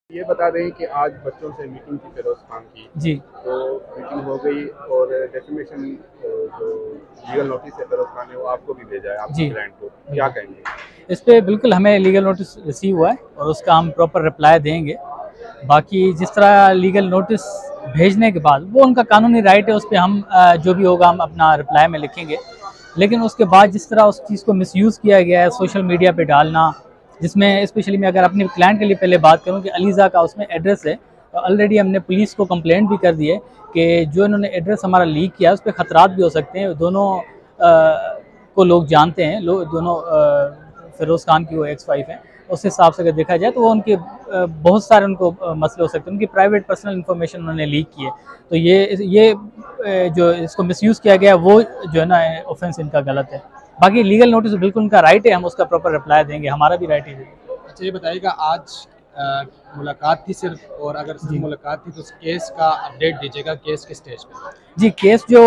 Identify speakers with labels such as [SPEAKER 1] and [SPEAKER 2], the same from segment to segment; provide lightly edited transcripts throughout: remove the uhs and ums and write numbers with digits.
[SPEAKER 1] ये बता दें कि आज बच्चों से मीटिंग थी फिरोज खान की।
[SPEAKER 2] जी।
[SPEAKER 1] तो मीटिंग हो गई और डेफिमेशन जो लीगल नोटिस है फिरोज खान ने वो आपको भी भेजा है, आपके
[SPEAKER 2] जी
[SPEAKER 1] क्लाइंट को, क्या कहेंगे?
[SPEAKER 2] इस पे बिल्कुल हमें लीगल नोटिस रिसीव हुआ है और उसका हम प्रॉपर रिप्लाई देंगे। बाकी जिस तरह लीगल नोटिस भेजने के बाद वो उनका कानूनी राइट है, उस पर हम जो भी होगा हम अपना रिप्लाई में लिखेंगे। लेकिन उसके बाद जिस तरह उस चीज़ को मिसयूज़ किया गया है सोशल मीडिया पे डालना, जिसमें स्पेशली मैं अगर अपने क्लाइंट के लिए पहले बात करूं कि अलीज़ा का उसमें एड्रेस है, तो ऑलरेडी हमने पुलिस को कंप्लेंट भी कर दी है कि जो इन्होंने एड्रेस हमारा लीक किया उस पर ख़तरात भी हो सकते हैं। दोनों को लोग जानते हैं, लोग दोनों फिरोज़ खान की वो एक्स वाइफ हैं। उस हिसाब से अगर देखा जाए तो वो उनके बहुत सारे उनको मसले हो सकते हैं, उनकी प्राइवेट पर्सनल इन्फॉर्मेशन उन्होंने लीक की है। तो ये जो इसको मिसयूज़ किया गया वो जो है ना ऑफेंस इनका गलत है। बाकी लीगल नोटिस बिल्कुल उनका राइट है, हम उसका प्रॉपर रिप्लाई देंगे, हमारा भी राइट है।
[SPEAKER 3] अच्छा, ये बताइएगा आज मुलाकात थी सिर्फ, और अगर सिर्फ मुलाकात थी तो उस केस का अपडेट दीजिएगा, केस के स्टेज पे।
[SPEAKER 2] जी, केस जो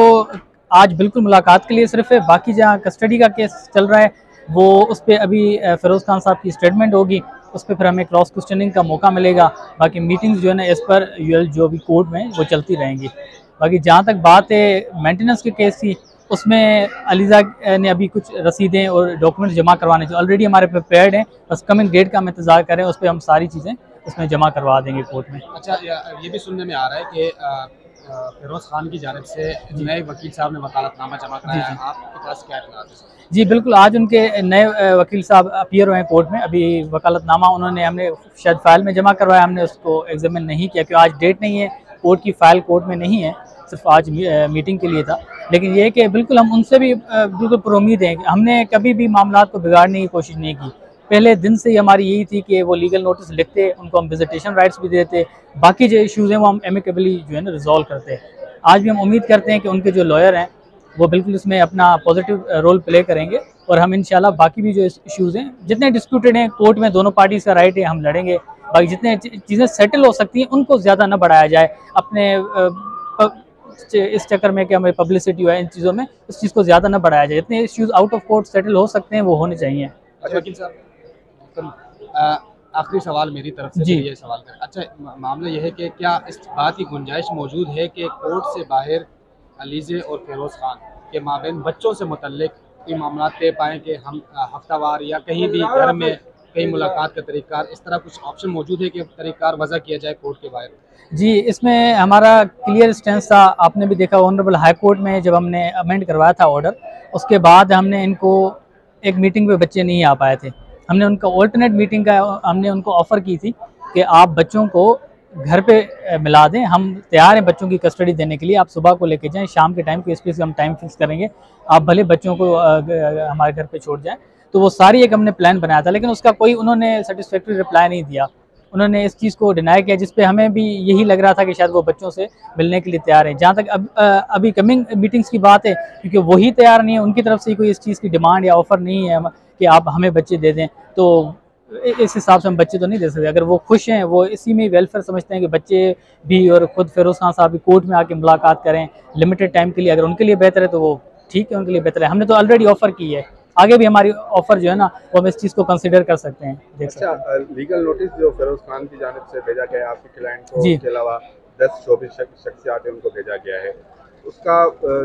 [SPEAKER 2] आज बिल्कुल मुलाकात के लिए सिर्फ है, बाकी जहाँ कस्टडी का केस चल रहा है वो उस पर अभी फिरोज़ खान साहब की स्टेटमेंट होगी, उस पर फिर हमें क्रॉस क्वेश्चनिंग का मौका मिलेगा। बाकी मीटिंग्स जो है ना एज़ पर यूजुअल जो भी कोर्ट में वो चलती रहेंगी। बाकी जहाँ तक बात है मेंटेनेंस के केस की, उसमें अलीज़ा ने अभी कुछ रसीदें और डॉक्यूमेंट्स जमा करवाने जो ऑलरेडी हमारे प्रिपेयर्ड हैं, बस कमिंग डेट का हम इंतज़ार करें, उस पर हम सारी चीज़ें उसमें जमा करवा देंगे कोर्ट में।
[SPEAKER 3] अच्छा, ये भी सुनने में आ रहा है कि फिरोज खान की जानिब से नए वकील साहब ने वकालतनामा जमा कराया है, आपके पास क्या इत्तलात है?
[SPEAKER 2] जी बिल्कुल, आज उनके नए वकील साहब अपीयर हुए हैं कोर्ट में। अभी वकालतनामा उन्होंने हमने शायद फाइल में जमा करवाया, हमने उसको एग्जामिन नहीं किया क्योंकि आज डेट नहीं है, कोर्ट की फाइल कोर्ट में नहीं है, सिर्फ आज मीटिंग के लिए था। लेकिन ये कि बिल्कुल हम उनसे भी बिल्कुल पुरुमीद हैं, हमने कभी भी मामला को बिगाड़ने की कोशिश नहीं की। पहले दिन से ही हमारी यही थी कि वो लीगल नोटिस लिखते, उनको हम विजिटेशन राइट्स भी देते, बाकी जो इश्यूज़ हैं वो हम एमिकेबली जो है ना रिजॉल्व करते हैं। आज भी हम उम्मीद करते हैं कि उनके जो लॉयर हैं वो बिल्कुल इसमें अपना पॉजिटिव रोल प्ले करेंगे और हम इंशाल्लाह बाकी भी जो इश्यूज़ हैं जितने डिस्प्यूटेड हैं कोर्ट में दोनों पार्टीज़ का राइट है, हम लड़ेंगे। बाकी जितने चीज़ें सेटल हो सकती हैं उनको ज़्यादा न बढ़ाया जाए, अपने इस चक्कर में कि हमें पब्लिसिटी हुआ है इन चीज़ों में, उस चीज़ को ज़्यादा न बढ़ाया जाए। जितने issues out of court settle हो सकते हैं वो होने चाहिए।
[SPEAKER 3] अच्छा वकील साहब, आखिरी सवाल मेरी तरफ से ये सवाल कर, अच्छा मामला यह है कि क्या इस बात की गुंजाइश मौजूद है कि कोर्ट से बाहर अलीज़े और फिरोज़ खान के माबेन बच्चों से मुतल्लिक ये मामला तय पाएँ कि हम हफ्तावार या कहीं भी घर में कहीं मुलाकात का तरीक़ार, इस तरह कुछ ऑप्शन मौजूद है कि तरीक़ार वज़ा किया जाए कोर्ट के बाहर?
[SPEAKER 2] जी, इसमें हमारा क्लियर स्टैंस था, आपने भी देखा ऑनरेबल हाई कोर्ट में जब हमने अमेंड करवाया था ऑर्डर, उसके बाद हमने इनको एक मीटिंग पे बच्चे नहीं आ पाए थे, हमने उनका ऑल्टरनेट मीटिंग का हमने उनको ऑफ़र की थी कि आप बच्चों को घर पे मिला दें, हम तैयार हैं बच्चों की कस्टडी देने के लिए, आप सुबह को लेके जाएँ, शाम के टाइम को स्पेसिफिक हम टाइम फिक्स करेंगे, आप भले बच्चों को हमारे घर पे छोड़ जाएँ। तो वो सारी एक हमने प्लान बनाया था, लेकिन उसका कोई उन्होंने सेटिस्फैक्टरी रिप्लाई नहीं दिया, उन्होंने इस चीज़ को डिनाई किया, जिस पे हमें भी यही लग रहा था कि शायद वो बच्चों से मिलने के लिए तैयार हैं। जहाँ तक अभी कमिंग मीटिंग्स की बात है, क्योंकि वही तैयार नहीं है, उनकी तरफ से कोई इस चीज़ की डिमांड या ऑफ़र नहीं है कि आप हमें बच्चे दे दें, तो इस हिसाब से हम बच्चे तो नहीं दे सकते। अगर वो खुश हैं, वो इसी में वेलफेयर समझते हैं कि बच्चे भी और ख़ुद फिरोज़ खान साहब भी कोर्ट में आके मुलाकात करें लिमिटेड टाइम के लिए, अगर उनके लिए बेहतर है तो वो ठीक है, उनके लिए बेहतर है। हमने तो ऑलरेडी ऑफ़र की है, आगे भी हमारी ऑफ़र जो है ना वो हम इस चीज़ को कंसिडर कर सकते हैं, देख सकते हैं।
[SPEAKER 1] लीगल नोटिस जो फिरोज खान की जानिब से भेजा गया है आपके क्लाइंट को, उसके अलावा 10 शोबी शख्सियात हैं उनको भेजा गया है, उसका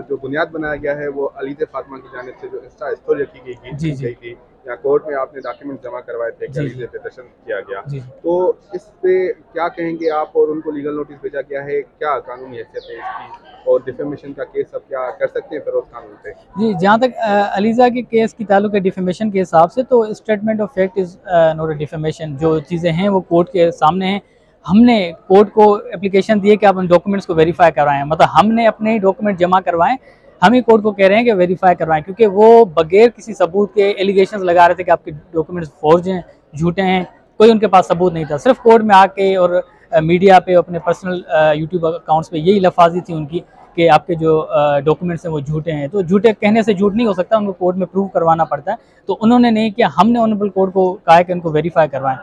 [SPEAKER 1] जो बुनियाद बनाया गया है वो अलीज़ा फातिमा की जानिब से जो इंस्टा स्टोरी रखी गई थी या कोर्ट में आपने डॉक्यूमेंट जमा करवाए थे कि अलीज़ा पे तशद्दुद किया गया, तो इस पे क्या कहेंगे आप? और उनको लीगल नोटिस भेजा गया है, क्या कानूनी हैसियत है इसकी, और डिफेमेशन का केस अब क्या कर सकते हैं फिरोज खान पे?
[SPEAKER 2] जी, जहाँ तक अलीज़ा के केस की ताल्लुक है डिफेमेशन के हिसाब से, तो statement of fact is not a defamation. जो चीज़ें हैं वो कोर्ट के सामने हैं। हमने कोर्ट को एप्लीकेशन दी है कि आप उन डॉक्यूमेंट्स को वेरीफाई करवाएं, मतलब हमने अपने ही डॉक्यूमेंट जमा करवाएं, हम ही कोर्ट को कह रहे हैं कि वेरीफाई करवाएं, क्योंकि वो बगैर किसी सबूत के एलिगेशंस लगा रहे थे कि आपके डॉक्यूमेंट्स फोर्ज हैं, झूठे हैं, कोई उनके पास सबूत नहीं था। सिर्फ कोर्ट में आके और मीडिया पे अपने पर्सनल यूट्यूब अकाउंट्स पे यही लफाजी थी उनकी कि आपके जो डॉक्यूमेंट्स हैं वो झूठे हैं। तो झूठे कहने से झूठ नहीं हो सकता, उनको कोर्ट में प्रूव करवाना पड़ता है। तो उन्होंने नहीं किया, हमने ऑनरेबल कोर्ट को कहा है कि उनको वेरीफाई करवाएं।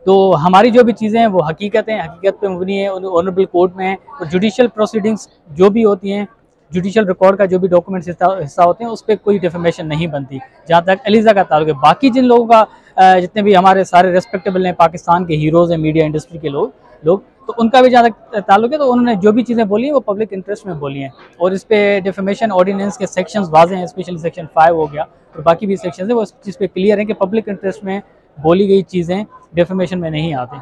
[SPEAKER 2] तो हमारी जो भी चीज़ें हैं वो हकीकत हैं, हकीकत पे मबनी है, ऑनरेबल कोर्ट में है। और जुडिशल प्रोसीडिंग्स जो भी होती हैं, जुडिशियल रिकॉर्ड का जो भी डॉक्यूमेंट्स हिस्सा होते हैं उस पर कोई डिफेमेशन नहीं बनती जहाँ तक अलीज़ा का ताल्लुक है। बाकी जिन लोगों का जितने भी हमारे सारे रेस्पेक्टेबल हैं, पाकिस्तान के हीरोज़ हैं, मीडिया इंडस्ट्री के लोग तो उनका भी जहाँ तक ताल्लुक है, तो उन्होंने जो भी चीज़ें बोली हैं वो पब्लिक इंटरेस्ट में बोली हैं। और इस पर डिफेमेशन ऑर्डिनेंस के सेक्शंस वाज़ेह हैं, स्पेशली सेक्शन 5 हो गया और बाकी भी सेक्शन है, वो इस चीज़ पे क्लियर है कि पब्लिक इंटरेस्ट में बोली गई चीज़ें डिफेमेशन में नहीं आती।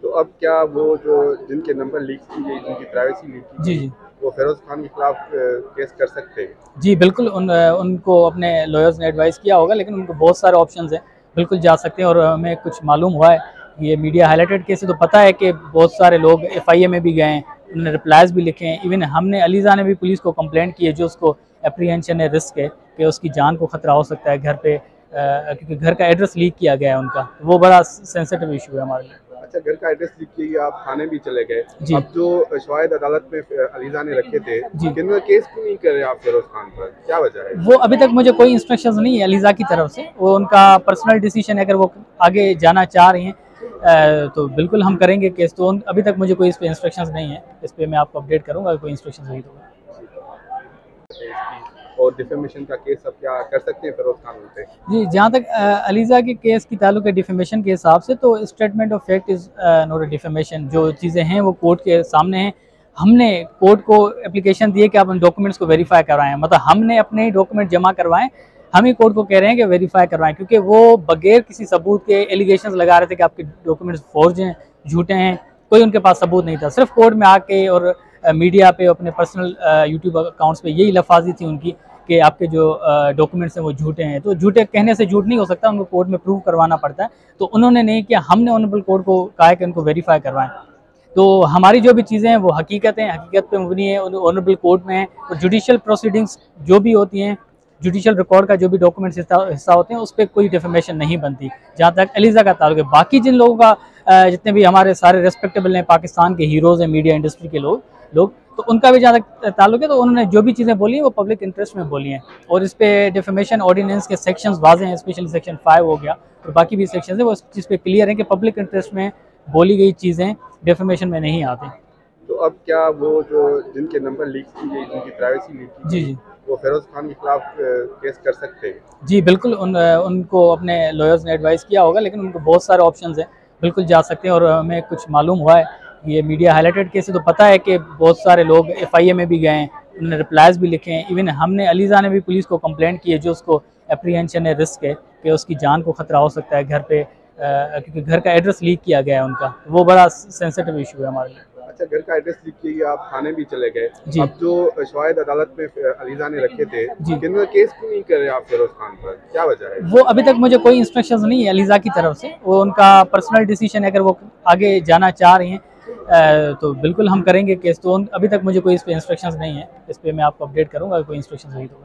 [SPEAKER 1] तो अब क्या वो जो जिनके नंबर लीक की गई, जिनकी प्राइवेसी लीक की
[SPEAKER 2] जी
[SPEAKER 1] गई, वो फिरोज खान के खिलाफ केस कर सकते हैं?
[SPEAKER 2] जी बिल्कुल, उनको अपने लॉयर्स ने एडवाइस किया होगा, लेकिन उनको बहुत सारे ऑप्शंस हैं, बिल्कुल जा सकते हैं। और हमें कुछ मालूम हुआ है, ये मीडिया हाईलाइटेड केस है तो पता है कि बहुत सारे लोग FIA में भी गए हैं, उन्होंने रिप्लाइज भी लिखे हैं। इवन हमने अलीज़ा ने भी पुलिस को कंप्लेंट की है, जो उसको अप्रीहेंशन है, रिस्क है कि उसकी जान को ख़तरा हो सकता है घर पे, क्योंकि घर का एड्रेस लीक किया गया है उनका, वो बड़ा सेंसिटिव इशू है हमारे लिए।
[SPEAKER 1] अच्छा, घर का एड्रेस लिख के आप थाने भी चले गए,
[SPEAKER 2] जी।
[SPEAKER 1] अब जो शवाहिद अदालत में अलीज़ा ने रखे थे,
[SPEAKER 2] जी।
[SPEAKER 1] किन केस क्यों नहीं कर रहे आप फिरोज खान पर, क्या वजह है?
[SPEAKER 2] वो अभी तक मुझे कोई इंस्ट्रक्शंस नहीं है अलीज़ा की तरफ से, वो उनका पर्सनल डिसीजन है। अगर वो आगे जाना चाह रही हैं तो बिल्कुल हम करेंगे केस। तो अभी तक मुझे कोई इस पे इंस्ट्रक्शंस नहीं है, इस पे मैं आपको अपडेट करूँगा अगर कोई इंस्ट्रक्शंस हुई तो।
[SPEAKER 1] और डिफेमेशन का केस अब क्या कर सकते हैं फिरोज खान पे?
[SPEAKER 2] जी, जहाँ तक अलीज़ा के केस की ताल्लुक है डिफेमेशन के हिसाब से, तो statement of fact is not a defamation. जो चीज़ें हैं वो कोर्ट के सामने हैं। हमने कोर्ट को एप्लीकेशन दी है कि आप उन डॉक्यूमेंट्स को वेरीफाई करवाएं, मतलब हमने अपने ही डॉक्यूमेंट जमा करवाएं, हम ही कोर्ट को कह रहे हैं कि वेरीफाई करवाएं, क्योंकि वो बगैर किसी सबूत के एलिगेशंस लगा रहे थे कि आपके डॉक्यूमेंट्स फोर्ज हैं, झूठे हैं। कोई उनके पास सबूत नहीं था, सिर्फ कोर्ट में आके और मीडिया पे अपने पर्सनल यूट्यूब अकाउंट्स पे यही लफाजी थी उनकी कि आपके जो डॉक्यूमेंट्स हैं वो झूठे हैं। तो झूठे कहने से झूठ नहीं हो सकता, उनको कोर्ट में प्रूव करवाना पड़ता है। तो उन्होंने नहीं किया, हमने ऑनरेबल कोर्ट को कहा है कि उनको वेरीफाई करवाएं। तो हमारी जो भी चीज़ें हैं वो हकीकत हैं, हकीकत पे मबनी है, ऑनरेबल कोर्ट में है। और जुडिशियल प्रोसीडिंग्स जो भी होती हैं, जुडिशियल रिकॉर्ड का जो भी डॉक्यूमेंट्स हिस्सा होते हैं उस पर कोई डिफेमेशन नहीं बनती जहाँ तक अलीज़ा का ताल्लुक है। बाकी जिन लोगों का जितने भी हमारे सारे रेस्पेक्टेबल हैं, पाकिस्तान के हीरोज़ हैं, मीडिया इंडस्ट्री के लोग तो उनका भी जहाँ तक ताल्लुक है, तो उन्होंने जो भी चीज़ें बोली हैं वो पब्लिक इंटरेस्ट में बोली हैं। और इस पर डिफेमेशन ऑर्डिनेंस के सेक्शंस वाज़ेह हैं, स्पेशली सेक्शन 5 हो गया और बाकी भी सेक्शन है, वो इस चीज़ पे क्लियर है कि पब्लिक इंटरेस्ट में बोली गई चीज़ें डिफेमेशन में नहीं आती।
[SPEAKER 1] तो अब क्या वो जो जिनके नंबर लीक की गई, जिनकी प्राइवेसी लीक की
[SPEAKER 2] जी
[SPEAKER 1] गई,
[SPEAKER 2] जी
[SPEAKER 1] वो फिरोज खान के खिलाफ केस कर सकते हैं?
[SPEAKER 2] जी बिल्कुल, उनको अपने लॉयर्स ने एडवाइस किया होगा, लेकिन उनको बहुत सारे ऑप्शंस हैं, बिल्कुल जा सकते हैं। और हमें कुछ मालूम हुआ है, ये मीडिया हाईलाइटेड केस है तो पता है कि बहुत सारे लोग FIA में भी गए हैं, उन्होंने रिप्लाइज भी लिखे हैं। इवन हमने अलीज़ा ने भी पुलिस को कंप्लेंट की है, जो उसको अप्रीहेंशन है, रिस्क है कि उसकी जान को ख़तरा हो सकता है घर पे, क्योंकि घर का एड्रेस लीक किया गया है उनका, वो बड़ा सेंसिटिव इशू है हमारे लिए।
[SPEAKER 1] अच्छा, घर का एड्रेस लिख के आप थाने भी चले गए,
[SPEAKER 2] जी।
[SPEAKER 1] अब जो शवाहिद अदालत में अलीज़ा ने रखे थे,
[SPEAKER 2] जी।
[SPEAKER 1] किन केस क्यों नहीं कर रहे आप फिरोज खान पर, क्या वजह है?
[SPEAKER 2] वो अभी तक मुझे कोई इंस्ट्रक्शंस नहीं है अलीज़ा की तरफ से, वो उनका पर्सनल डिसीजन है। अगर वो आगे जाना चाह रही हैं तो बिल्कुल हम करेंगे केस। तो अभी तक मुझे कोई इस पे इंस्ट्रक्शंस नहीं है, इस पे मैं आपको अपडेट करूँगा अगर कोई इंस्ट्रक्शंस हुई तो।